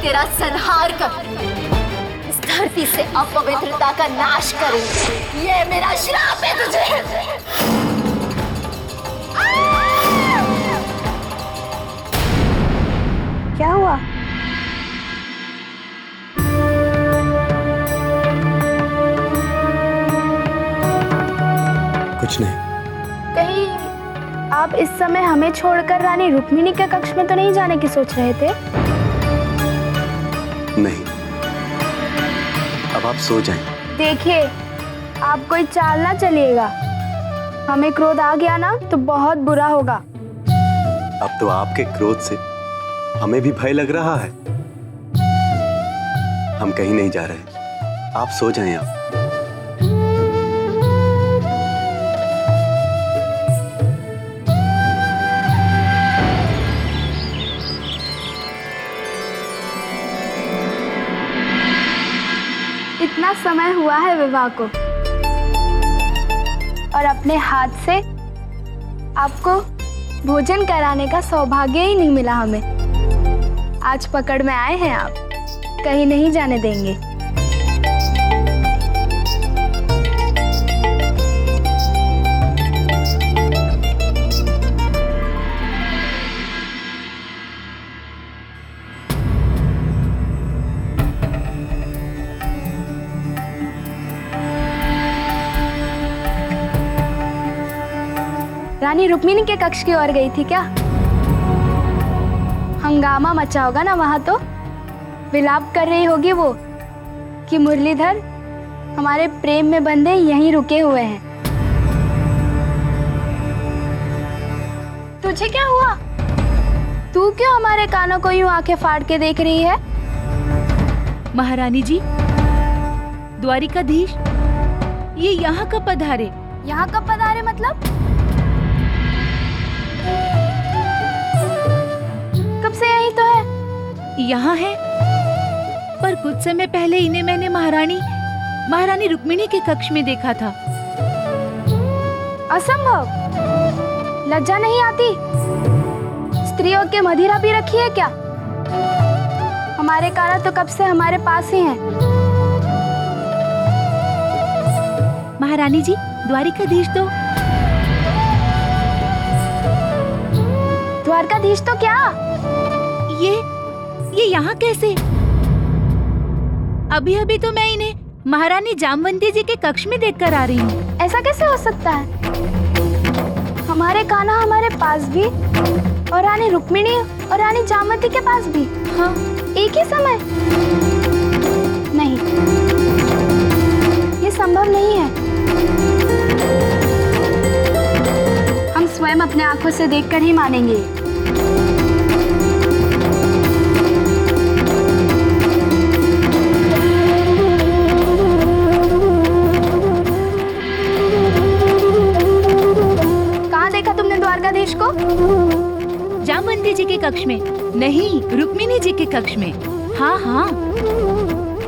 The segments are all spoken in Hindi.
तेरा संहार कर इस धरती से अपवित्रता का नाश करूंगी। ये मेरा श्राप है तुझे। क्या हुआ? कुछ नहीं। कहीं आप इस समय हमें छोड़कर रानी रुक्मिणी के कक्ष में तो नहीं जाने की सोच रहे थे? नहीं, अब आप सो जाएं। देखिए, आप कोई चाल ना चलिएगा। हमें क्रोध आ गया ना तो बहुत बुरा होगा। अब तो आपके क्रोध से हमें भी भय लग रहा है। हम कहीं नहीं जा रहे, आप सो जाएं। आप इतना समय हुआ है विवाह को और अपने हाथ से आपको भोजन कराने का सौभाग्य ही नहीं मिला हमें। आज पकड़ में आए हैं आप, कहीं नहीं जाने देंगे। रानी रुक्मिणी के कक्ष की ओर गई थी क्या? हंगामा मचा होगा ना वहां तो। विलाप कर रही होगी वो कि मुरलीधर हमारे प्रेम में बंधे यहीं रुके हुए हैं। तुझे क्या हुआ? तू क्यों हमारे कानों को यूं आंखें फाड़ के देख रही है? महारानी जी, द्वारिकाधीश ये यहाँ कब पधारे? यहाँ कब पधारे मतलब? कब से यही तो है? यहाँ है, पर कुछ समय पहले इन्हें मैंने महारानी रुक्मिणी के कक्ष में देखा था। असंभव! लज्जा नहीं आती? स्त्रियों के मदिरा भी रखी है क्या? हमारे कारा तो कब से हमारे पास ही हैं। महारानी जी, द्वारिकाधीश तो द्वारकाधीश तो क्या? ये यहाँ कैसे? अभी अभी तो मैं इन्हें महारानी जामवंती जी के कक्ष में देखकर आ रही हूँ। ऐसा कैसे हो सकता है? हमारे कान्हा हमारे पास भी और रानी रुक्मिणी और रानी जामवंती के पास भी। हाँ, एक ही समय? नहीं, ये संभव नहीं है। हम स्वयं अपने आंखों से देखकर ही मानेंगे। द्वारकाधीश को? जामवंती जी के कक्ष में नहीं, रुक्मिणी जी के कक्ष में। हाँ हाँ,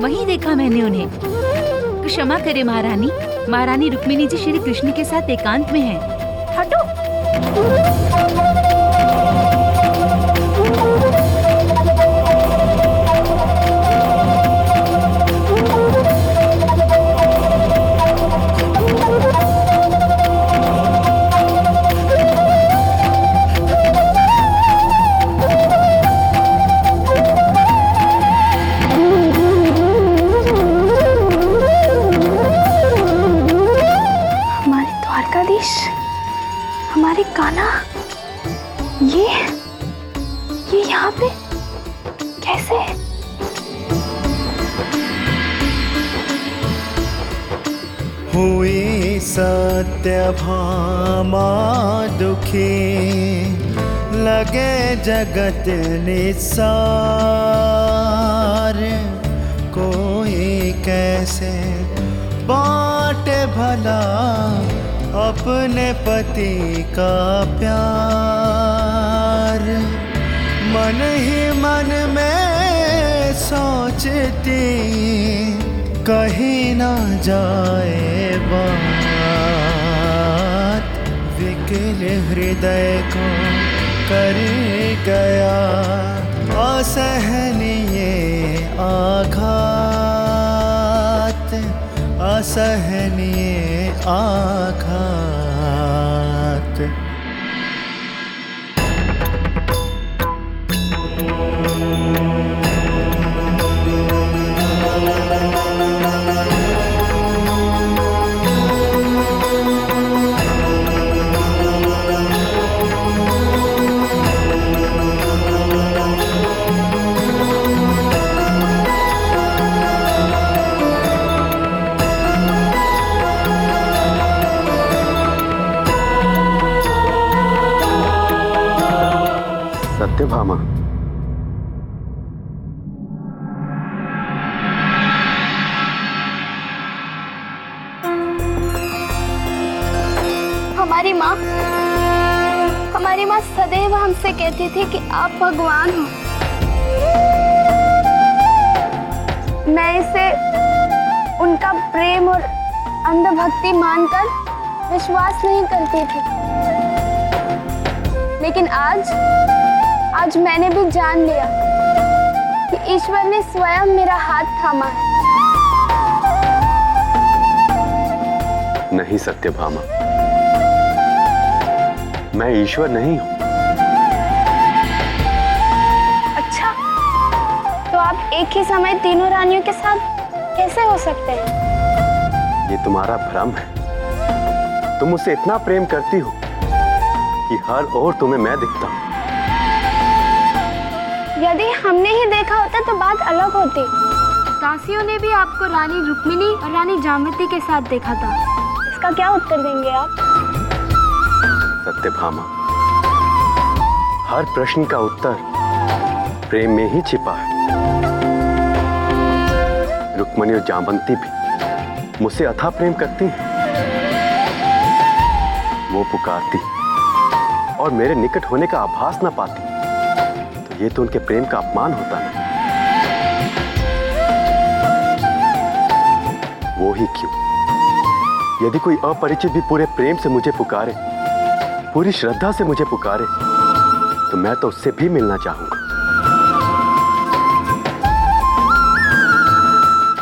वहीं देखा मैंने उन्हें। क्षमा करे महारानी रुक्मिणी जी श्री कृष्ण के साथ एकांत में हैं। हटो। हमारे कान्हा ये यहाँ पे कैसे? हुई सत्यभामा दुखी, लगे जगत निसार। कोई कैसे बाटे भला अपने पति का प्यार। मन ही मन में सोचती कहीं ना जाए बात। विकल हृदय को कर गया असहनीय आघात, असहनीय आघात। सत्यभामा, हमारी माँ सदैव हमसे कहती थी कि आप भगवान हो। मैं इसे उनका प्रेम और अंधभक्ति मानकर विश्वास नहीं करती थी, लेकिन आज मैंने भी जान लिया कि ईश्वर ने स्वयं मेरा हाथ थामा है। नहीं सत्यभामा, मैं ईश्वर नहीं हूं। अच्छा, तो आप एक ही समय तीनों रानियों के साथ कैसे हो सकते हैं? ये तुम्हारा भ्रम है। तुम मुझसे इतना प्रेम करती हो कि हर ओर तुम्हें मैं दिखता हूं। यदि हमने ही देखा होता तो बात अलग होती। दासियों ने भी आपको रानी रुक्मिणी और रानी जामवंती के साथ देखा था। इसका क्या उत्तर देंगे आप? सत्यभामा, हर प्रश्न का उत्तर प्रेम में ही छिपा है। रुक्मिणी और जामवंती भी मुझसे अथाह प्रेम करती हैं। वो पुकारती और मेरे निकट होने का आभास न पाती तो ये तो उनके प्रेम का अपमान होता ना। वो ही क्यों, यदि कोई अपरिचित भी पूरे प्रेम से मुझे पुकारे, पूरी श्रद्धा से मुझे पुकारे, तो मैं तो उससे भी मिलना चाहूंगा।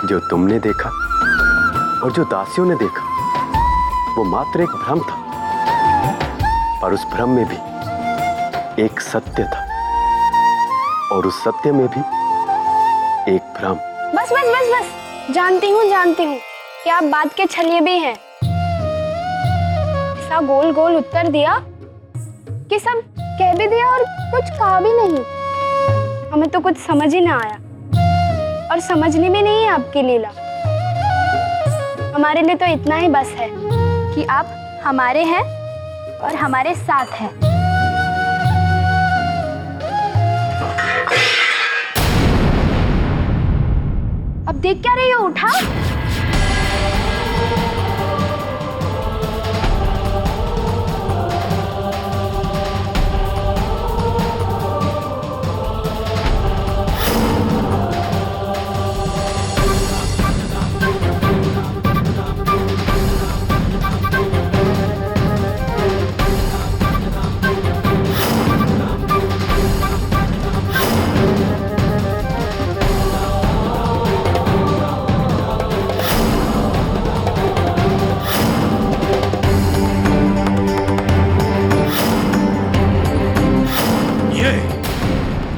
जो तुमने देखा और जो दासियों ने देखा वो मात्र एक भ्रम था, पर उस भ्रम में भी एक सत्य था और उस सत्य में भी एक भ्रम। बस बस बस बस, जानती हूँ कि आप बात के छलिए भी हैं। ऐसा गोल गोल उत्तर दिया कि सब कह भी दिया और कुछ कहा भी नहीं। हमें तो कुछ समझ ही ना आया और समझने में नहीं है आपकी लीला। हमारे लिए तो इतना ही बस है कि आप हमारे हैं और हमारे साथ हैं। अब देख क्या रही हो, उठा।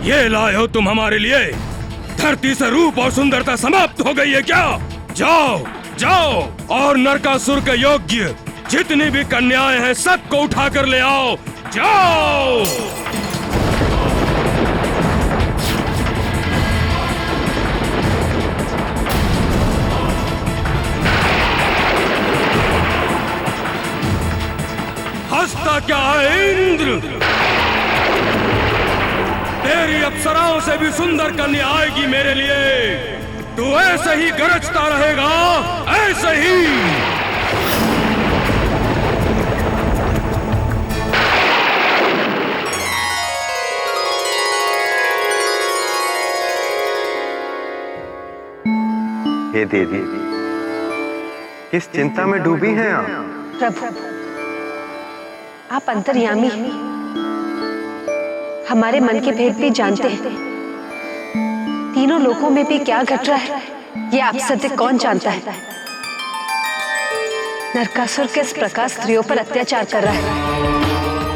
ये लाए हो तुम हमारे लिए? धरती से रूप और सुंदरता समाप्त हो गई है क्या? जाओ जाओ और नरकासुर के योग्य जितनी भी कन्याएं हैं सबको उठा कर ले आओ। जाओ। हंसता क्या है इंद्र? तेरी अप्सराओं से भी सुंदर कन्या आएगी मेरे लिए। तू ऐसे ही गरजता रहेगा, ऐसे ही। हे देवी, किस चिंता में डूबी हैं आप? प्रभु, आप अंतर्यामी हैं। हमारे मन के भेद भी जानते हैं। तीनों लोकों में भी क्या घट रहा है ये आप सत्य कौन जानता है। नरकासुर किस प्रकार स्त्रियों पर अत्याचार कर रहा है,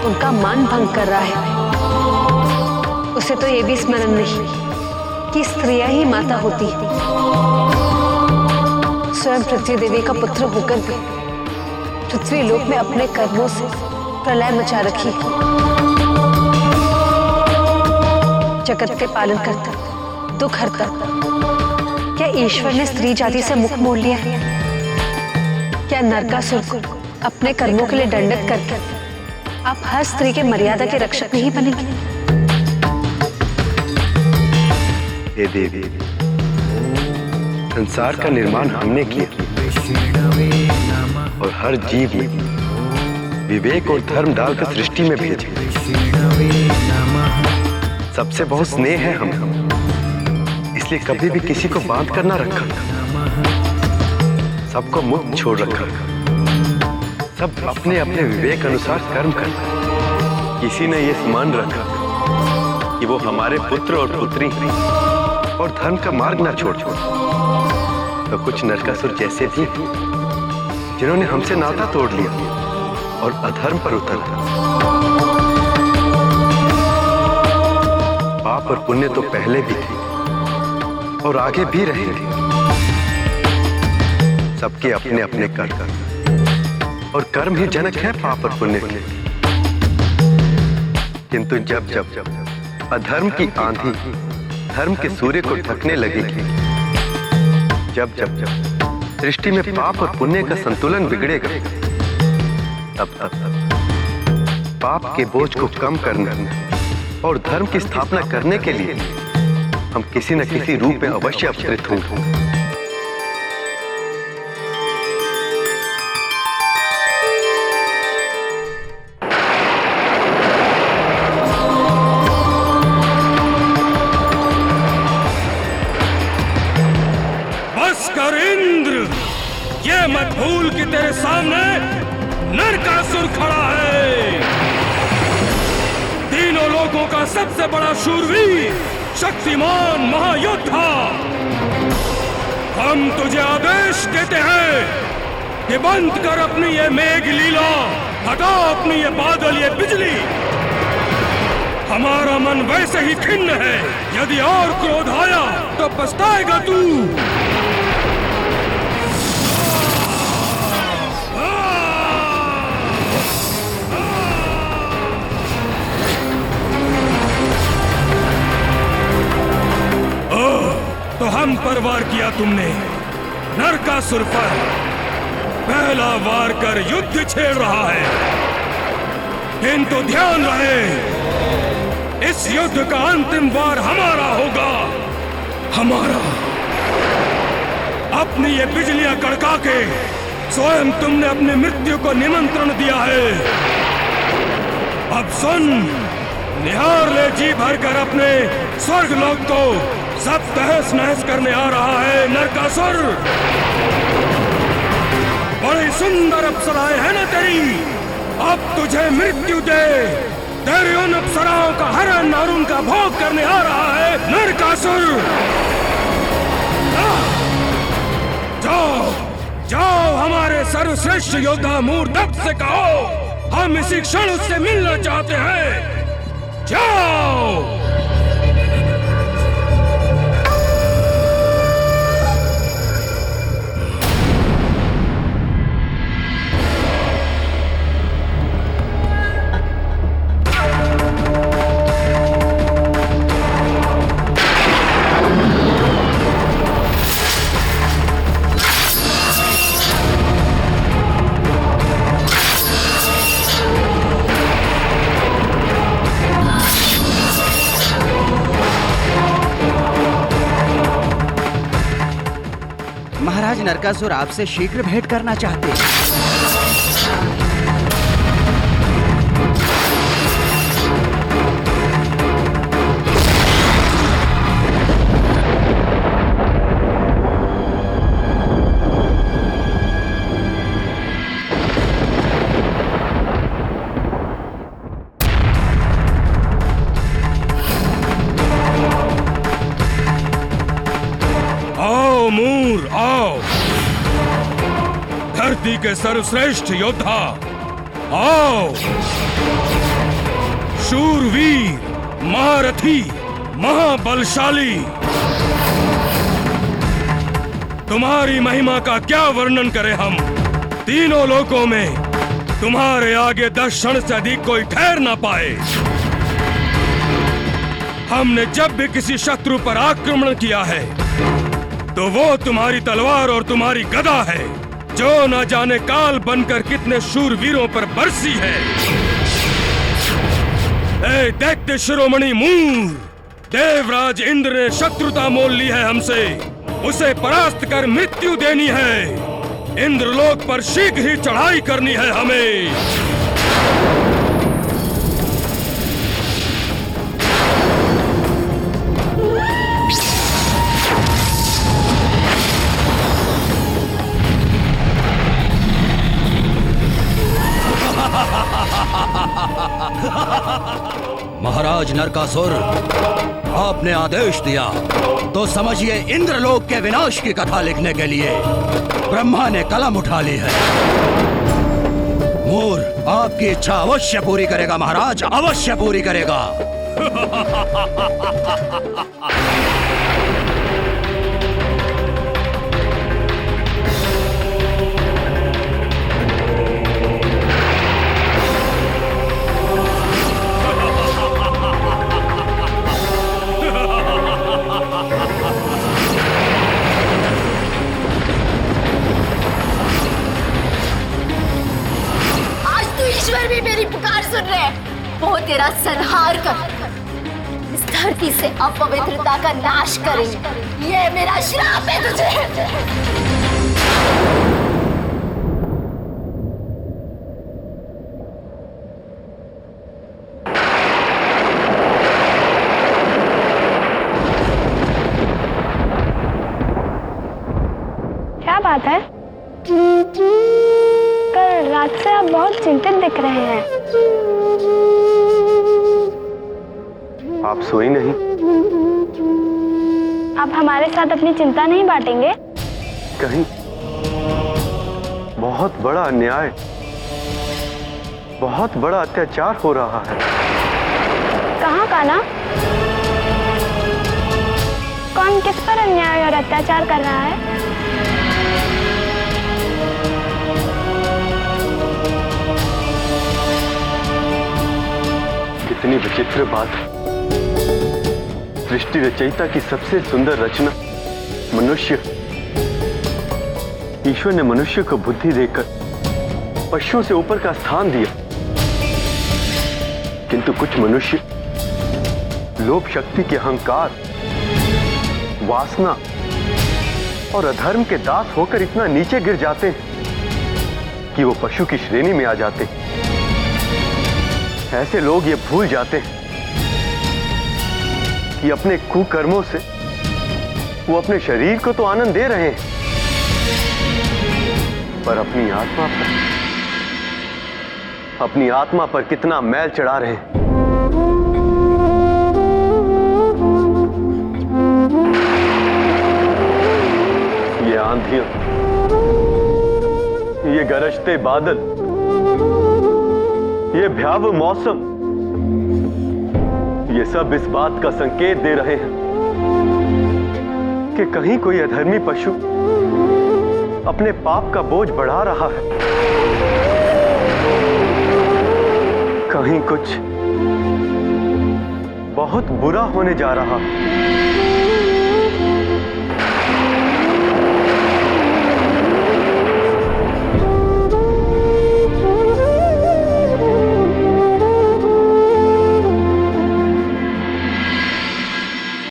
उनका मान भंग कर रहा है। उसे तो ये भी स्मरण नहीं कि स्त्रियां ही माता होती है। स्वयं पृथ्वी देवी का पुत्र होकर भी पृथ्वी लोक में अपने कर्मों से प्रलय मचा रखी। जगत के पालन करता, दुख हरता, क्या ईश्वर ने स्त्री जाति से मुख मोड़ लिया है? क्या नरकासुर को अपने कर्मों के लिए दंडित करके आप हर स्त्री के मर्यादा के रक्षक नहीं बनेंगे? हे देवी, संसार का निर्माण हमने किया और हर जीव में विवेक और धर्म डालकर सृष्टि में भेजे। सबसे बहुत स्नेह है हम, इसलिए कभी भी किसी को बांध कर ना रखा, सबको मुक्त छोड़ रखा। सब अपने अपने विवेक अनुसार कर्म करते। किसी ने ये मान रखा कि वो हमारे पुत्र और पुत्री और धर्म का मार्ग ना छोड़। तो कुछ नरकासुर जैसे भी जिन्होंने हमसे नाता तोड़ लिया और अधर्म पर उतर। पाप और पुण्य तो पहले भी थे और आगे भी रहेंगे। सबके अपने अपने कर्म और कर्म ही जनक है पाप और पुण्य के। किंतु जब जब अधर्म की आंधी धर्म के सूर्य को ढकने लगेगी, जब जब सृष्टि में पाप और पुण्य का संतुलन बिगड़ेगा, तब पाप के बोझ को कम करने और धर्म की स्थापना करने के लिए हम किसी न किसी रूप में अवश्य अवतरित होंगे। बस कर इंद्र, ये मत भूल कि तेरे सामने नरकासुर खड़ा है। तीनों लोगों का सबसे बड़ा शूरवीर, शक्तिमान महायोद्धा। हम तुझे आदेश देते हैं कि बंद कर अपनी ये मेघ लीला, हटा अपनी ये बादल, ये बिजली। हमारा मन वैसे ही खिन्न है, यदि और क्रोध आया तो पछताएगा तू। तो हम पर वार किया तुमने, नरकासुर पर पहला वार कर युद्ध छेड़ रहा है। किंतु ध्यान रहे, इस युद्ध का अंतिम वार हमारा होगा, हमारा। अपनी ये बिजलियां कड़का के स्वयं तुमने अपनी मृत्यु को निमंत्रण दिया है। अब सुन, निहार ले जी भरकर अपने स्वर्गलोक को। सब तहस नहस करने आ रहा है नरकासुर। बड़ी सुंदर अप्सराएं है ना तेरी, अब तुझे मृत्यु दे। तेरी उन अप्सराओं का हरण और उनका भोग करने आ रहा है नरकासुर। जाओ जाओ, हमारे सर्वश्रेष्ठ योद्धा मूर्धक से कहो हम इसी क्षण उससे मिलना चाहते हैं। जाओ। महाराज नरकासुर आपसे शीघ्र भेंट करना चाहते हैं। द्रौपदी के सर्वश्रेष्ठ योद्धा, आओ। शूरवीर, महारथी, महाबलशाली, तुम्हारी महिमा का क्या वर्णन करें हम। तीनों लोकों में तुम्हारे आगे 10 क्षण से अधिक कोई ठहर ना पाए। हमने जब भी किसी शत्रु पर आक्रमण किया है तो वो तुम्हारी तलवार और तुम्हारी गदा है, जो न जाने काल बनकर कितने शूरवीरों पर बरसी है। ए दैत्य शिरोमणि मूर, देवराज इंद्र ने शत्रुता मोल ली है हमसे, उसे परास्त कर मृत्यु देनी है। इंद्रलोक पर शीघ्र ही चढ़ाई करनी है हमें। महाराज नरकासुर, आपने आदेश दिया तो समझिए इंद्रलोक के विनाश की कथा लिखने के लिए ब्रह्मा ने कलम उठा ली है। मूर आपकी इच्छा अवश्य पूरी करेगा महाराज, अवश्य पूरी करेगा। ईश्वर भी मेरी पुकार सुन रहे हैं। वो तेरा संहार कर इस धरती से अपवित्रता का नाश करेंगे। ये मेरा श्राप है तुझे। क्या बात है? कल रात से आप बहुत चिंतित दिख रहे हैं। आप सोई नहीं? आप हमारे साथ अपनी चिंता नहीं बांटेंगे? कहीं बहुत बड़ा अन्याय, बहुत बड़ा अत्याचार हो रहा है। कहाँ कान्हा? कौन किस पर अन्याय और अत्याचार कर रहा है? कितनी विचित्र बात है। सृष्टि रचयिता की सबसे सुंदर रचना मनुष्य। ईश्वर ने मनुष्य को बुद्धि देकर पशुओं से ऊपर का स्थान दिया, किंतु कुछ मनुष्य लोभ शक्ति के अहंकार, वासना और अधर्म के दास होकर इतना नीचे गिर जाते हैं कि वो पशु की श्रेणी में आ जाते हैं। ऐसे लोग ये भूल जाते हैं कि अपने कुकर्मों से वो अपने शरीर को तो आनंद दे रहे हैं, पर अपनी आत्मा पर कितना मैल चढ़ा रहे हैं। ये आंधियां, ये गरजते बादल, ये भयावह मौसम, ये सब इस बात का संकेत दे रहे हैं कि कहीं कोई अधर्मी पशु अपने पाप का बोझ बढ़ा रहा है। कहीं कुछ बहुत बुरा होने जा रहा है।